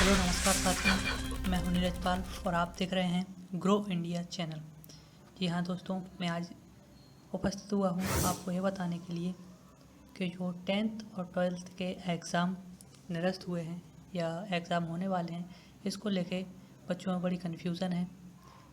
Hello नमस्कार साथियों, मैं हूं नीरज पाल और आप देख रहे हैं ग्रो इंडिया चैनल। जी हाँ दोस्तों, मैं आज उपस्थित हुआ हूं आपको ये बताने के लिए कि जो 10th और 12th के एग्ज़ाम निरस्त हुए हैं या एग्ज़ाम होने वाले हैं, इसको लेके बच्चों में बड़ी कन्फ्यूज़न है।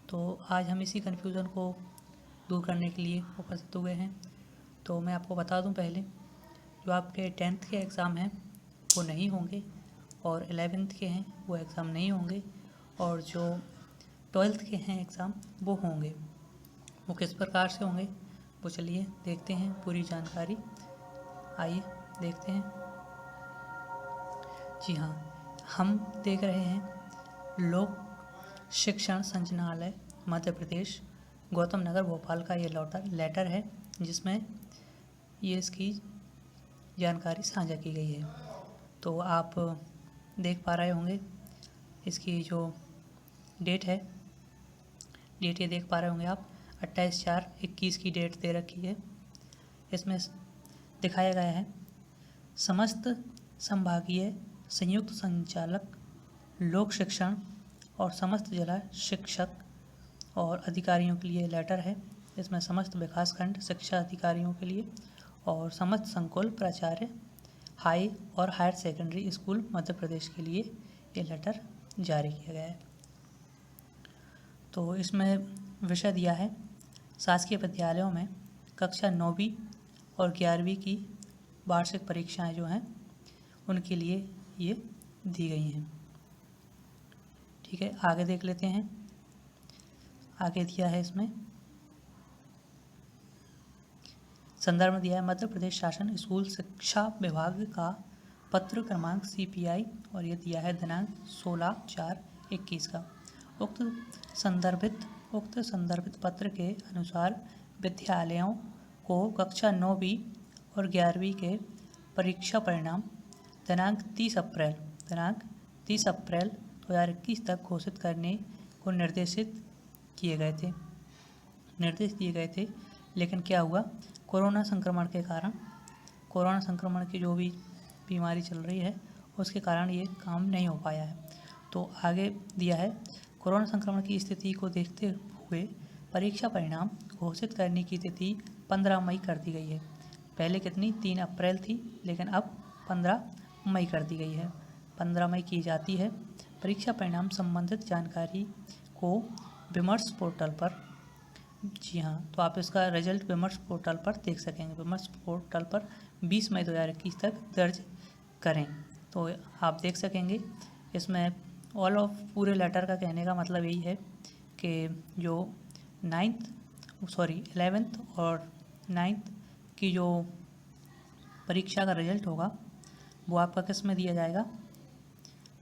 तो आज हम इसी कन्फ्यूज़न को दूर करने के लिए उपस्थित हुए हैं। तो मैं आपको बता दूं, पहले जो आपके 10th के एग्ज़ाम हैं वो नहीं होंगे और 11th के हैं वो एग्ज़ाम नहीं होंगे, और जो 12th के हैं एग्ज़ाम वो होंगे। वो किस प्रकार से होंगे वो चलिए देखते हैं पूरी जानकारी। आइए देखते हैं। जी हाँ, हम देख रहे हैं लोक शिक्षण संचालनालय मध्य प्रदेश गौतम नगर भोपाल का ये लेटर है, जिसमें ये इसकी जानकारी साझा की गई है। तो आप देख पा रहे होंगे इसकी जो डेट है, डेट ये देख पा रहे होंगे आप, 28/4/21 की डेट दे रखी है। इसमें दिखाया गया है समस्त संभागीय संयुक्त संचालक लोक शिक्षण और समस्त जिला शिक्षक और अधिकारियों के लिए लेटर है। इसमें समस्त विकासखंड शिक्षा अधिकारियों के लिए और समस्त संकुल प्राचार्य हाई और higher secondary school Madhya Pradesh के लिए ये लेटर जारी किया गया है। तो इसमें विषय दिया है शासकीय विद्यालयों में कक्षा 9वीं और 11वीं की वार्षिक परीक्षाएं जो हैं उनके लिए ये दी गई हैं। ठीक है, आगे देख लेते हैं। आगे दिया है इसमें संदर्भ में दिया है मध्य प्रदेश शासन स्कूल शिक्षा विभाग का पत्र क्रमांक CPI, और ये दिया है दिनांक 16/4/21 का। उक्त संदर्भित पत्र के अनुसार विद्यालयों को कक्षा 9वीं और 11वीं के परीक्षा परिणाम दिनांक 30 अप्रैल 2021 तक घोषित करने को निर्देश दिए गए थे। लेकिन क्या हुआ, कोरोना संक्रमण की जो भी बीमारी चल रही है उसके कारण ये काम नहीं हो पाया है। तो आगे दिया है कोरोना संक्रमण की स्थिति को देखते हुए परीक्षा परिणाम घोषित करने की तिथि 15 मई कर दी गई है। पहले कितनी 3 अप्रैल थी, लेकिन अब 15 मई कर दी गई है। 15 मई की जाती है। परीक्षा परिणाम संबंधित जानकारी को विमर्श पोर्टल पर, जी हाँ, तो आप इसका रिजल्ट विमर्श पोर्टल पर देख सकेंगे। विमर्श पोर्टल पर 20 मई 2021 तक दर्ज करें तो आप देख सकेंगे। इसमें ऑल ऑफ पूरे लेटर का कहने का मतलब यही है कि जो 11th और 9th की जो परीक्षा का रिजल्ट होगा वो आपका किस में दिया जाएगा,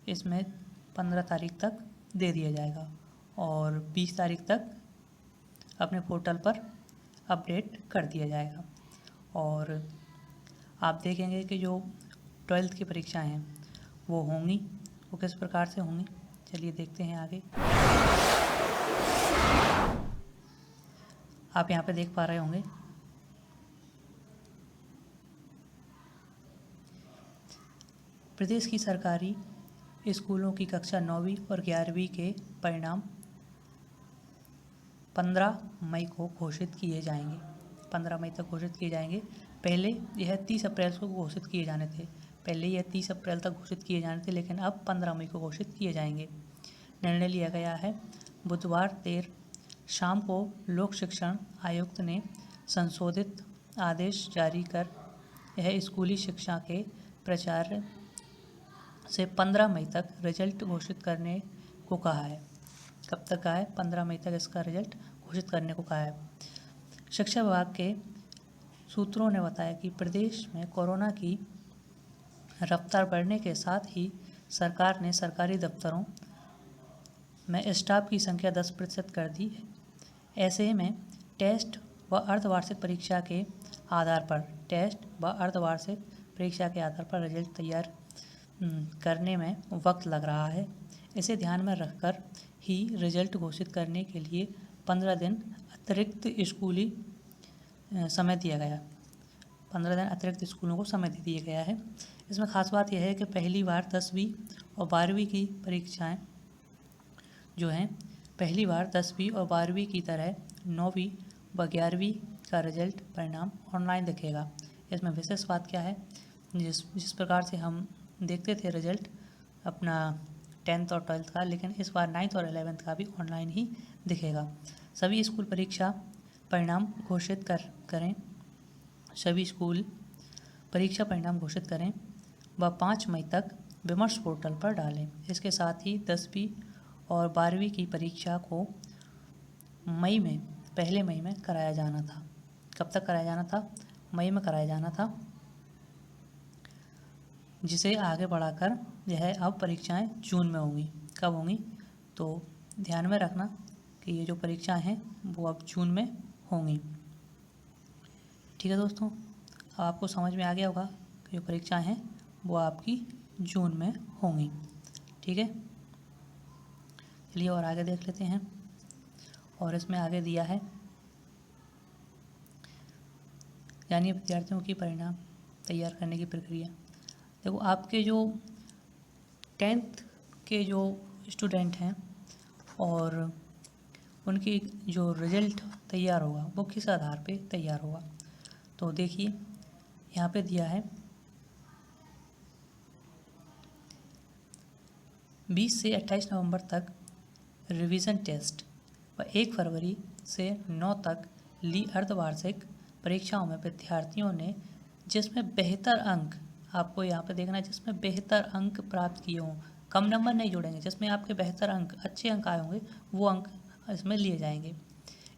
इसमें 15 तारीख तक दे दिया जाएगा और 20 तारीख तक अपने पोर्टल पर अपडेट कर दिया जाएगा। और आप देखेंगे कि जो 12th की परीक्षाएं हैं वो होंगी, वो किस प्रकार से होंगी, चलिए देखते हैं आगे। आप यहाँ पे देख पा रहे होंगे प्रदेश की सरकारी स्कूलों की कक्षा 9वीं और 11वीं के परिणाम 15 मई को घोषित किए जाएंगे। 15 मई तक घोषित किए जाएंगे। पहले यह 30 अप्रैल को घोषित किए जाने थे। लेकिन अब 15 मई को घोषित किए जाएंगे। निर्णय लिया गया है बुधवार देर शाम को लोक शिक्षण आयुक्त ने संशोधित आदेश जारी कर यह स्कूली शिक्षा के प्राचार्य से 15 मई तक रिजल्ट घोषित करने को कहा है। कब तक कहा है? 15 मई तक इसका रिजल्ट घोषित करने को कहा है। शिक्षा विभाग के सूत्रों ने बताया कि प्रदेश में कोरोना की रफ्तार बढ़ने के साथ ही सरकार ने सरकारी दफ्तरों में स्टाफ की संख्या 10% कर दी है। ऐसे में टेस्ट व अर्धवार्षिक परीक्षा के आधार पर रिजल्ट तैयार करने में वक्त लग रहा है। इसे ध्यान में रखकर ही रिजल्ट घोषित करने के लिए 15 दिन अतिरिक्त स्कूली समय दिया गया। 15 दिन अतिरिक्त स्कूलों को समय दे दिया गया है। इसमें ख़ास बात यह है कि पहली बार 10वीं और 12वीं की परीक्षाएं जो हैं, पहली बार 10वीं और 12वीं की तरह 9वीं व 11वीं का रिजल्ट परिणाम ऑनलाइन दिखेगा। इसमें विशेष बात क्या है, जिस प्रकार से हम देखते थे रिजल्ट अपना 10th और 12th का, लेकिन इस बार 9th और 11th का भी ऑनलाइन ही दिखेगा। सभी स्कूल परीक्षा परिणाम घोषित करें सभी स्कूल परीक्षा परिणाम घोषित करें व 5 मई तक विमर्श पोर्टल पर डालें। इसके साथ ही 10वीं और 12वीं की परीक्षा को पहले मई में कराया जाना था। कब तक कराया जाना था? मई में कराया जाना था, जिसे आगे बढ़ाकर यह अब परीक्षाएं जून में होंगी। कब होंगी? तो ध्यान में रखना कि ये जो परीक्षाएं हैं वो अब जून में होंगी। ठीक है दोस्तों, अब आपको समझ में आ गया होगा कि जो परीक्षाएं हैं वो आपकी जून में होंगी। ठीक है, चलिए और आगे देख लेते हैं। और इसमें आगे दिया है, यानी विद्यार्थियों की परिणाम तैयार करने की प्रक्रिया। देखो, आपके जो 10th के जो स्टूडेंट हैं और उनकी जो रिजल्ट तैयार होगा वो किस आधार पे तैयार होगा, तो देखिए यहाँ पे दिया है 20 से 28 नवंबर तक रिवीजन टेस्ट व 1 फरवरी से 9 तक ली अर्धवार्षिक परीक्षाओं में विद्यार्थियों ने जिसमें बेहतर अंक, आपको यहाँ पे देखना है, जिसमें बेहतर अंक प्राप्त किए हों, कम नंबर नहीं जोड़ेंगे, जिसमें आपके बेहतर अंक, अच्छे अंक आए होंगे वो अंक इसमें लिए जाएंगे।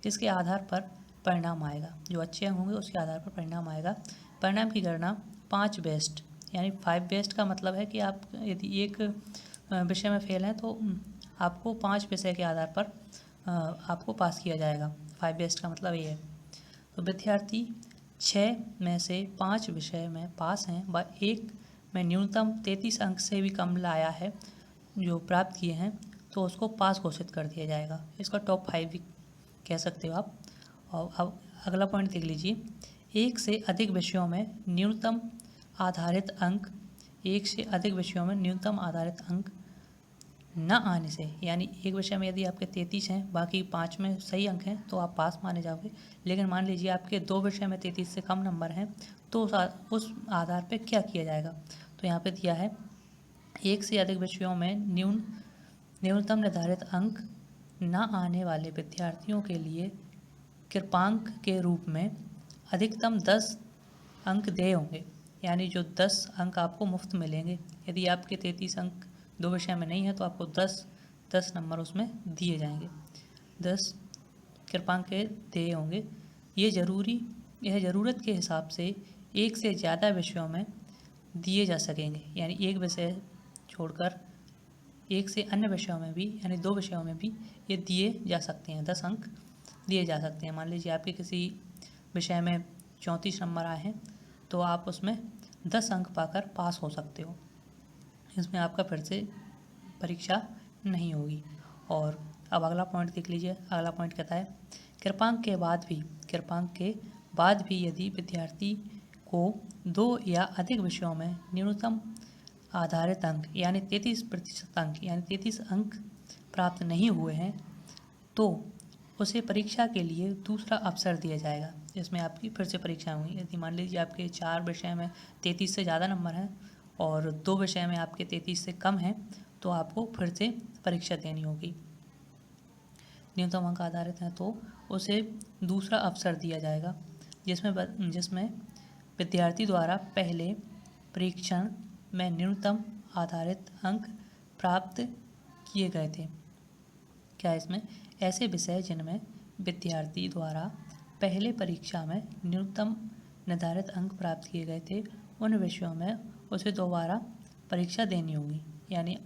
इसके आधार पर परिणाम आएगा, जो अच्छे अंक होंगे उसके आधार पर परिणाम आएगा। परिणाम की गणना 5 बेस्ट यानी 5 बेस्ट का मतलब है कि आप यदि एक विषय में फेल हैं तो आपको 5 विषय के आधार पर आपको पास किया जाएगा। 5 बेस्ट का मतलब ये है। तो विद्यार्थी 6 में से 5 विषय में पास हैं व 1 में न्यूनतम 33 अंक से भी कम लाया है जो प्राप्त किए हैं, तो उसको पास घोषित कर दिया जाएगा। इसका टॉप 5 भी कह सकते हो आप। और अब अगला पॉइंट देख लीजिए, 1 से अधिक विषयों में न्यूनतम आधारित अंक, 1 से अधिक विषयों में न्यूनतम आधारित अंक न आने से, यानी एक विषय में यदि आपके 33 हैं, बाकी 5 में सही अंक हैं तो आप पास माने जाओगे। लेकिन मान लीजिए आपके 2 विषय में 33 से कम नंबर हैं, तो उस आधार पे क्या किया जाएगा, तो यहाँ पे दिया है 1 से अधिक विषयों में न्यूनतम निर्धारित अंक न आने वाले विद्यार्थियों के लिए कृपांक के रूप में अधिकतम 10 अंक देय होंगे, यानी जो 10 अंक आपको मुफ्त मिलेंगे। यदि आपके 33 अंक 2 विषय में नहीं है तो आपको 10 नंबर उसमें दिए जाएंगे, 10 कृपांक के देय होंगे। यह ज़रूरत के हिसाब से 1 से ज़्यादा विषयों में दिए जा सकेंगे, यानी एक विषय छोड़कर 1 से अन्य विषयों में भी, यानी 2 विषयों में भी ये दिए जा सकते हैं, 10 अंक दिए जा सकते हैं। मान लीजिए आपके किसी विषय में 34 नंबर आए हैं तो आप उसमें 10 अंक पाकर पास हो सकते हो, इसमें आपका फिर से परीक्षा नहीं होगी। और अब अगला पॉइंट देख लीजिए। अगला पॉइंट कहता है कृपांक के बाद भी यदि विद्यार्थी को 2 या अधिक विषयों में न्यूनतम आधारित अंक यानी 33% अंक यानी 33 अंक प्राप्त नहीं हुए हैं तो उसे परीक्षा के लिए दूसरा अवसर दिया जाएगा, जिसमें आपकी फिर से परीक्षा होगी। यदि मान लीजिए आपके 4 विषय में 33 से ज़्यादा नंबर हैं और 2 विषय में आपके 33 से कम हैं तो आपको फिर से परीक्षा देनी होगी। न्यूनतम अंक आधारित हैं तो उसे दूसरा अवसर दिया जाएगा, जिसमें विद्यार्थी द्वारा पहले परीक्षण में न्यूनतम आधारित अंक प्राप्त किए गए थे। क्या इसमें ऐसे विषय जिनमें विद्यार्थी द्वारा पहले परीक्षा में न्यूनतम निर्धारित अंक प्राप्त किए गए थे, उन विषयों में उसे दोबारा परीक्षा देनी होगी। यानी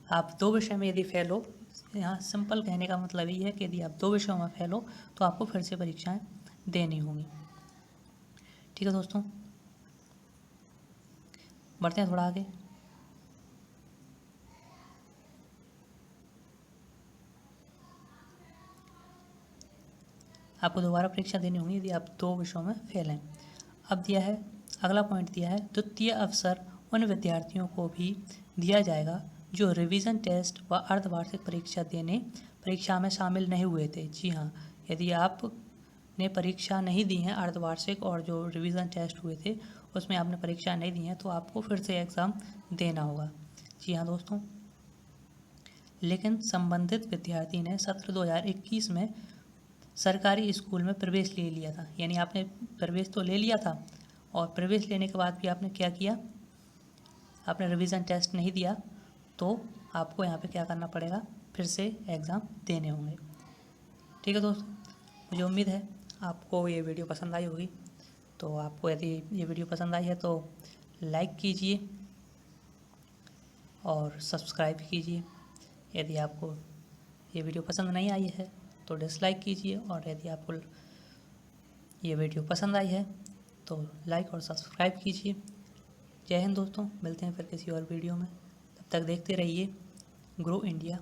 आप 2 विषय में यदि फेल हो, यहाँ सिंपल कहने का मतलब ये है कि यदि आप 2 विषयों में फेल हो तो आपको फिर से परीक्षाएं देनी होंगी। ठीक है दोस्तों, बढ़ते हैं थोड़ा आगे। आपको दोबारा परीक्षा देनी होगी यदि आप 2 विषयों में फेल हैं। अब दिया है, अगला पॉइंट दिया है द्वितीय अवसर उन विद्यार्थियों को भी दिया जाएगा जो रिवीजन टेस्ट व अर्धवार्षिक परीक्षा में शामिल नहीं हुए थे। जी हाँ, यदि आपने परीक्षा नहीं दी है अर्धवार्षिक और जो रिवीजन टेस्ट हुए थे उसमें आपने परीक्षा नहीं दी है तो आपको फिर से एग्ज़ाम देना होगा। जी हाँ दोस्तों, लेकिन संबंधित विद्यार्थी ने सत्र 2021 में सरकारी स्कूल में प्रवेश ले लिया था, यानी आपने प्रवेश तो ले लिया था और प्रवेश लेने के बाद भी आपने क्या किया, आपने रिवीजन टेस्ट नहीं दिया, तो आपको यहाँ पे क्या करना पड़ेगा, फिर से एग्ज़ाम देने होंगे। ठीक है दोस्तों, मुझे उम्मीद है आपको ये वीडियो पसंद आई होगी। तो आपको यदि ये वीडियो पसंद आई है तो लाइक कीजिए और सब्सक्राइब कीजिए। यदि आपको ये वीडियो पसंद नहीं आई है तो डिसलाइक कीजिए, और यदि आपको ये वीडियो पसंद आई है तो लाइक और सब्सक्राइब कीजिए। जय हिंद दोस्तों, मिलते हैं फिर किसी और वीडियो में। तब तक देखते रहिए ग्रो इंडिया।